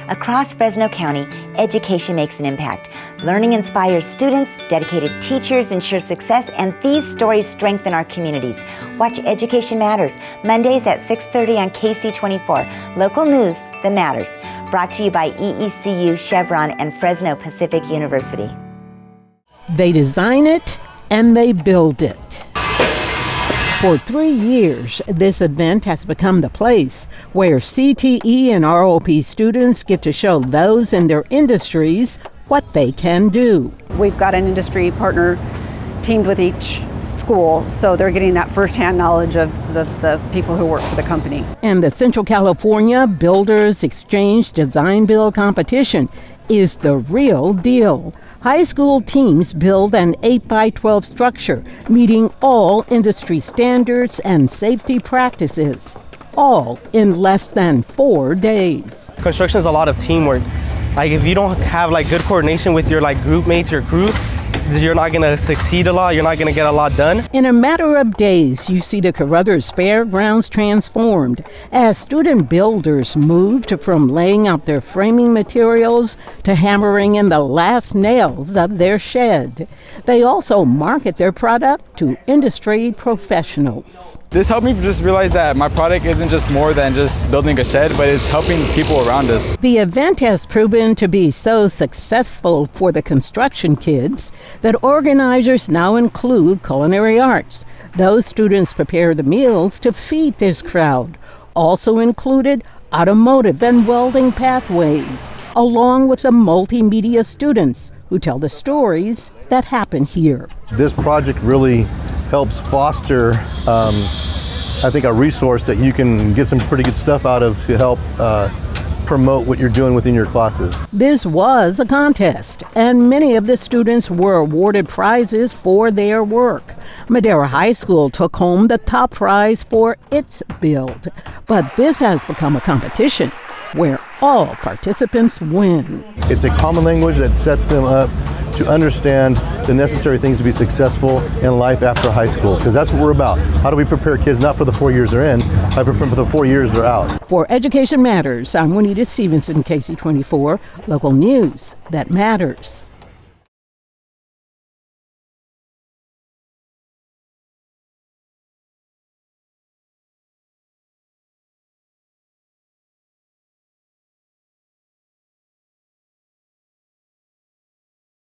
Across Fresno County, education makes an impact. Learning inspires students, dedicated teachers ensure success, and these stories strengthen our communities. Watch Education Matters, Mondays at 6:30 on KC24. Local news that matters. Brought to you by EECU, Chevron, and Fresno Pacific University. They design it and they build it. For 3 years, this event has become the place where CTE and ROP students get to show those in their industries what they can do. We've got an industry partner teamed with each school, so they're getting that firsthand knowledge of the people who work for the company. And the Central California Builders Exchange Design Build Competition is the real deal. High school teams build an 8x12 structure, meeting all industry standards and safety practices, all in less than 4 days. Construction is a lot of teamwork. Like if you don't have good coordination with your group mates, your crew, you're not going to succeed a lot, you're not going to get a lot done. In a matter of days, you see the Caruthers Fairgrounds transformed as student builders moved from laying out their framing materials to hammering in the last nails of their shed. They also market their product to industry professionals. This helped me just realize that my product isn't just more than just building a shed, but it's helping people around us. The event has proven to be so successful for the construction kids that organizers now include culinary arts. Those students prepare the meals to feed this crowd. Also included automotive and welding pathways, along with the multimedia students who tell the stories that happen here. This project really helps foster, I think, a resource that you can get some pretty good stuff out of to help promote what you're doing within your classes. This was a contest, and many of the students were awarded prizes for their work. Madera High School took home the top prize for its build, but this has become a competition where all participants win. It's a common language that sets them up to understand the necessary things to be successful in life after high school, because that's what we're about. How do we prepare kids not for the 4 years they're in, but prepare for the 4 years they're out? For Education Matters, I'm Juanita Stevenson, KC24, local news that matters.